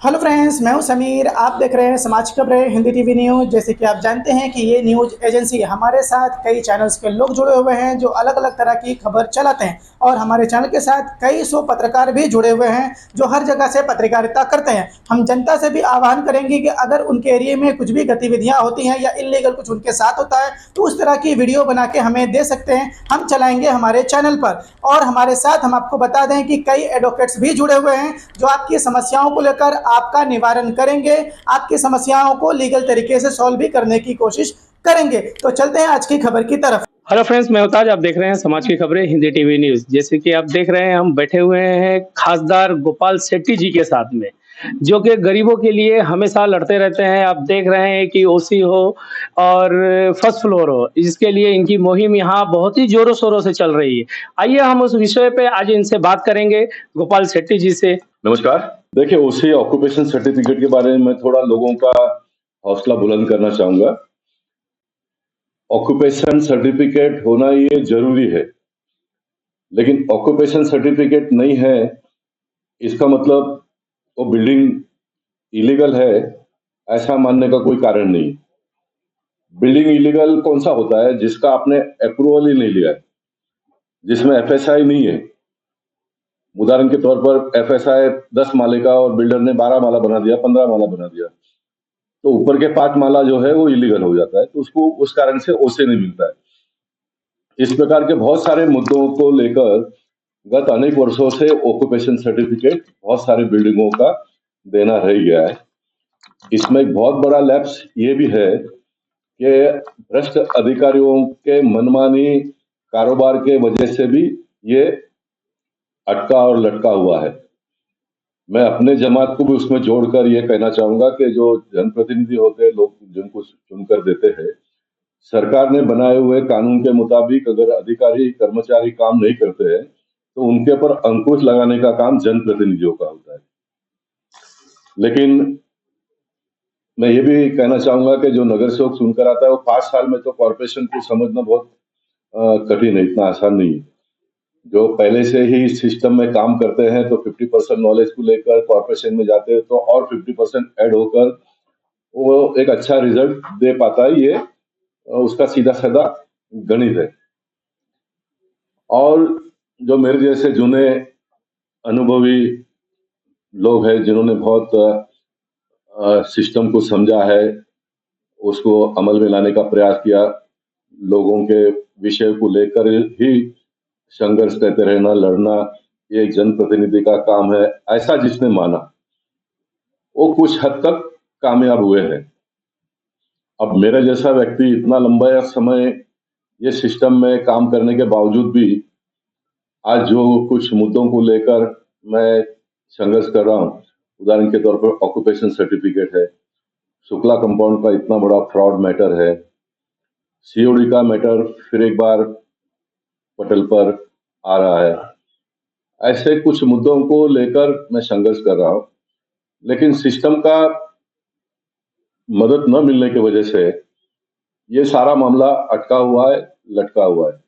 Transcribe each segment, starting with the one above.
Hello friends, मैं हूं समीर। आप देख रहे हैं समाज खबरें हिंदी टीवी न्यूज़। जैसे कि आप जानते हैं कि ये न्यूज़ एजेंसी हमारे साथ कई चैनल्स के लोग जुड़े हुए हैं जो अलग अलग तरह की खबर चलाते हैं, और हमारे चैनल के साथ कई सौ पत्रकार भी जुड़े हुए हैं जो हर जगह से पत्रकारिता करते हैं। हम जनता से भी आह्वान करेंगे कि अगर उनके एरिया में कुछ भी गतिविधियां होती हैं या इलीगल कुछ उनके साथ होता है तो उस तरह की वीडियो बना के हमें दे सकते हैं, हम चलाएंगे हमारे चैनल पर। और हमारे साथ हम आपको बता दें कि कई एडवोकेट्स भी जुड़े हुए हैं जो आपकी समस्याओं को लेकर आपका निवारण करेंगे, आपकी समस्याओं को लीगल तरीके से सॉल्व भी करने की कोशिश करेंगे। तो चलते हैं आज की खबर की तरफ। हेलो फ्रेंड्स, मैं उताज। आप देख रहे हैं समाज की खबरें हिंदी टीवी न्यूज़। जैसे कि आप देख रहे हैं, हम बैठे हुए हैं खासदार गोपाल शेट्टी जी के साथ में, जो कि गरीबों के लिए हमेशा लड़ते रहते हैं। आप देख रहे हैं कि ओसी हो और फर्स्ट फ्लोर हो, इसके लिए इनकी मुहिम यहाँ बहुत ही जोरों शोरों से चल रही है। आइए हम उस विषय पे आज इनसे बात करेंगे, गोपाल शेट्टी जी से। नमस्कार। देखिए, ओसी ऑक्यूपेशन सर्टिफिकेट के बारे में मैं थोड़ा लोगों का हौसला बुलंद करना चाहूंगा। ऑक्यूपेशन सर्टिफिकेट होना ये जरूरी है, लेकिन ऑक्यूपेशन सर्टिफिकेट नहीं है इसका मतलब वो बिल्डिंग इलीगल है ऐसा मानने का कोई कारण नहीं। बिल्डिंग इलीगल कौन सा होता है? जिसका आपने अप्रूवल ही नहीं लिया है, जिसमें एफएसआई नहीं है। उदाहरण के तौर पर एफएसआई 10 माले का और बिल्डर ने 12 माला बना दिया, 15 माला बना दिया, तो ऊपर के 5 माला जो है वो इलीगल हो जाता है, तो उसको उस कारण से ओसे नहीं मिलता है। इस प्रकार के बहुत सारे मुद्दों को लेकर गत अनेक वर्षों से ऑक्यूपेशन सर्टिफिकेट बहुत सारे बिल्डिंगों का देना रह गया है। इसमें एक बहुत बड़ा लैप्स ये भी है कि भ्रष्ट अधिकारियों के मनमानी कारोबार के वजह से भी ये अटका और लटका हुआ है। मैं अपने जमात को भी उसमें जोड़कर ये कहना चाहूंगा कि जो जनप्रतिनिधि होते हैं, लोग जिनको चुनकर देते हैं, सरकार ने बनाए हुए कानून के मुताबिक अगर अधिकारी कर्मचारी काम नहीं करते हैं तो उनके ऊपर अंकुश लगाने का काम जनप्रतिनिधियों का होता है। लेकिन मैं ये भी कहना चाहूंगा कि जो नगर सेवक चुनकर आता है वो 5 साल में तो कॉर्पोरेशन को समझना बहुत कठिन है, इतना आसान नहीं है। जो पहले से ही इस सिस्टम में काम करते हैं तो 50% नॉलेज को लेकर कॉर्पोरेशन में जाते हैं तो और 50% ऐड होकर वो एक अच्छा रिजल्ट दे पाता है। ये उसका सीधा साधा गणित है। और जो मेरे जैसे जुने अनुभवी लोग हैं जिन्होंने बहुत सिस्टम को समझा है, उसको अमल में लाने का प्रयास किया, लोगों के विषय को लेकर ही संघर्ष करते रहना, लड़ना, ये एक जनप्रतिनिधि का काम है, ऐसा जिसने माना वो कुछ हद तक कामयाब हुए हैं। अब मेरा जैसा व्यक्ति इतना लंबा समय ये सिस्टम में काम करने के बावजूद भी आज जो कुछ मुद्दों को लेकर मैं संघर्ष कर रहा हूँ, उदाहरण के तौर पर ऑक्यूपेशन सर्टिफिकेट है, शुक्ला कंपाउंड का इतना बड़ा फ्रॉड मैटर है, सीओडी का मैटर फिर एक बार पटल पर आ रहा है। ऐसे कुछ मुद्दों को लेकर मैं संघर्ष कर रहा हूं, लेकिन सिस्टम का मदद न मिलने की वजह से ये सारा मामला अटका हुआ है, लटका हुआ है।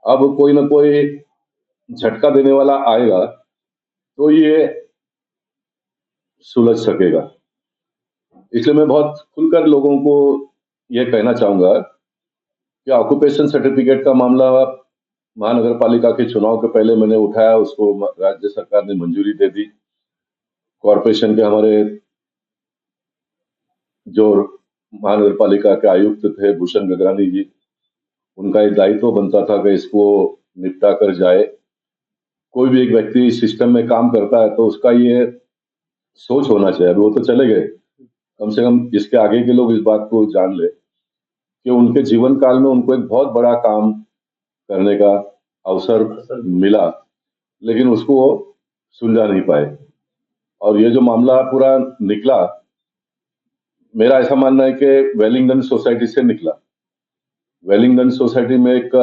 अब कोई ना कोई झटका देने वाला आएगा तो ये सुलझ सकेगा। इसलिए मैं बहुत खुलकर लोगों को ये कहना चाहूंगा कि ऑक्यूपेशन सर्टिफिकेट का मामला महानगर पालिका के चुनाव के पहले मैंने उठाया, उसको राज्य सरकार ने मंजूरी दे दी। कॉरपोरेशन के हमारे जो महानगर पालिका के आयुक्त थे भूषण गगरानी जी, उनका एक दायित्व बनता था कि इसको निपटा कर जाए। कोई भी एक व्यक्ति सिस्टम में काम करता है तो उसका ये सोच होना चाहिए। अभी वो तो चले गए, कम से कम इसके आगे के लोग इस बात को जान ले कि उनके जीवन काल में उनको एक बहुत बड़ा काम करने का अवसर मिला, लेकिन उसको वो सुलझा नहीं पाए। और ये जो मामला पूरा निकला, मेरा ऐसा मानना है कि वेलिंगडन सोसाइटी से निकला। वेलिंगडन सोसाइटी में एक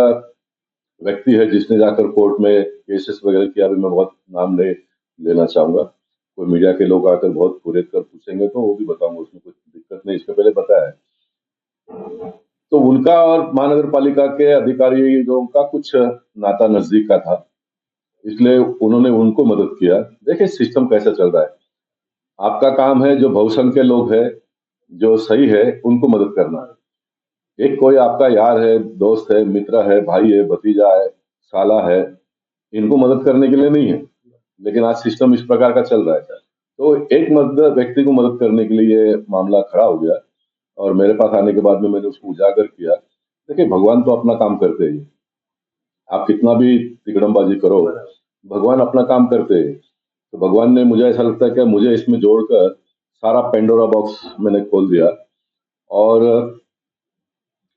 व्यक्ति है जिसने जाकर कोर्ट में केसेस वगैरह किया। अभी मैं बहुत नाम नहीं लेना चाहूंगा, कोई मीडिया के लोग आकर बहुत कुरेद कर पूछेंगे तो वो भी बताऊंगा, उसमें कुछ दिक्कत नहीं, इसके पहले बताया है। तो उनका और महानगर पालिका के अधिकारियों का कुछ नाता नजदीक का था, इसलिए उन्होंने उनको मदद किया। देखिए सिस्टम कैसा चल रहा है, आपका काम है जो बहुसंख्य के लोग हैं, जो सही है, उनको मदद करना। एक कोई आपका यार है, दोस्त है, मित्र है, भाई है, भतीजा है, साला है, इनको मदद करने के लिए नहीं है, लेकिन आज सिस्टम इस प्रकार का चल रहा है। तो एक मदद व्यक्ति को मदद करने के लिए ये मामला खड़ा हो गया और मेरे पास आने के बाद में मैंने उसको उजागर किया। देखिए, भगवान तो अपना काम करते हैं, आप कितना भी तिकड़मबाजी करो, भगवान अपना काम करते हैं। तो भगवान ने, मुझे ऐसा लगता है कि मुझे इसमें जोड़कर सारा पेंडोरा बॉक्स मैंने खोल दिया और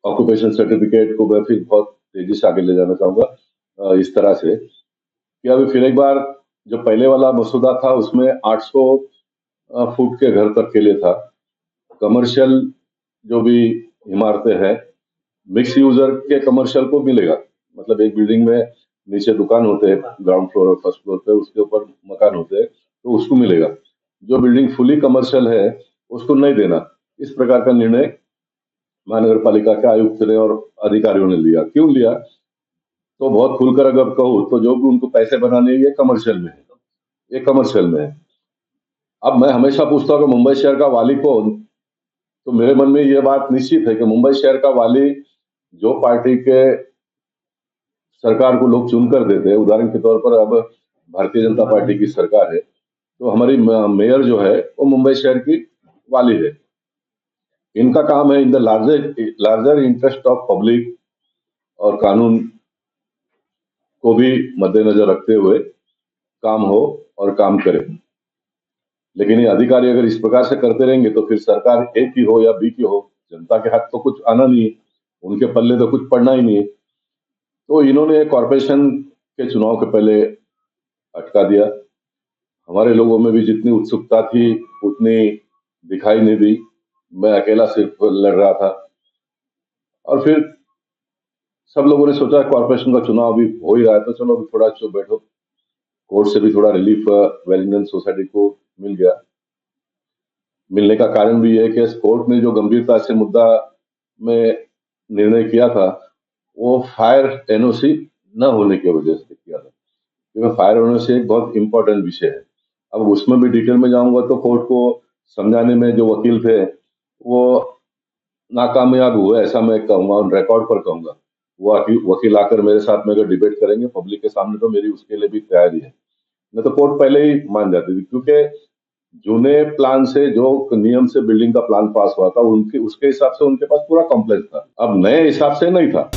ऑक्यूपेशन सर्टिफिकेट को मैं फिर बहुत तेजी से आगे ले जाना चाहूंगा इस तरह से कि अभी फिर एक बार जो पहले वाला मसूदा था उसमें 800 फुट के घर तक के लिए था। कमर्शियल जो भी इमारतें हैं, मिक्स यूजर के कमर्शियल को मिलेगा, मतलब एक बिल्डिंग में नीचे दुकान होते हैं, ग्राउंड फ्लोर और फर्स्ट फ्लोर पे, उसके ऊपर मकान होते हैं, तो उसको मिलेगा। जो बिल्डिंग फुली कमर्शियल है उसको नहीं देना। इस प्रकार का निर्णय महानगर पालिका के आयुक्त ने और अधिकारियों ने लिया। क्यों लिया? तो बहुत खुलकर अगर कहूँ तो जो भी उनको पैसे बनाने हैं, ये कमर्शियल में है, ये कमर्शियल में है। अब मैं हमेशा पूछता हूँ कि मुंबई शहर का वाली कौन? तो मेरे मन में ये बात निश्चित है कि मुंबई शहर का वाली जो पार्टी के सरकार को लोग चुनकर देते हैं। उदाहरण के तौर पर अब भारतीय जनता पार्टी की सरकार है, तो हमारी मेयर जो है वो मुंबई शहर की वाली है। इनका काम है in the larger interest of public और कानून को भी मद्देनजर रखते हुए काम हो और काम करे। लेकिन ये अधिकारी अगर इस प्रकार से करते रहेंगे तो फिर सरकार ए की हो या बी की हो, जनता के हाथ तो कुछ आना नहीं है, उनके पल्ले तो कुछ पड़ना ही नहीं है। तो इन्होंने कॉरपोरेशन के चुनाव के पहले अटका दिया। हमारे लोगों में भी जितनी उत्सुकता थी उतनी दिखाई नहीं दी। मैं अकेला सिर्फ लड़ रहा था और फिर सब लोगों ने सोचा कॉरपोरेशन का चुनाव अभी हो ही रहा है, तो चलो अभी थोड़ा चुप बैठो। कोर्ट से भी थोड़ा रिलीफ वेलिंगटन सोसाइटी को मिल गया। मिलने का कारण भी है कि कोर्ट ने जो गंभीरता से मुद्दा में निर्णय किया था वो फायर एनओसी न होने की वजह से किया था, क्योंकि फायर एनओसी एक बहुत इंपॉर्टेंट विषय है। अब उसमें भी डिटेल में जाऊंगा तो कोर्ट को समझाने में जो वकील थे वो नाकामयाब हुए, ऐसा मैं कहूंगा, ऑन रिकॉर्ड पर कहूंगा। वो वकील आकर मेरे साथ में अगर डिबेट करेंगे पब्लिक के सामने तो मेरी उसके लिए भी तैयारी है। नहीं तो कोर्ट पहले ही मान जाती थी, क्योंकि जूने प्लान से जो नियम से बिल्डिंग का प्लान पास हुआ था उनके उसके हिसाब से उनके पास पूरा कॉम्प्लेक्स था, अब नए हिसाब से नहीं था।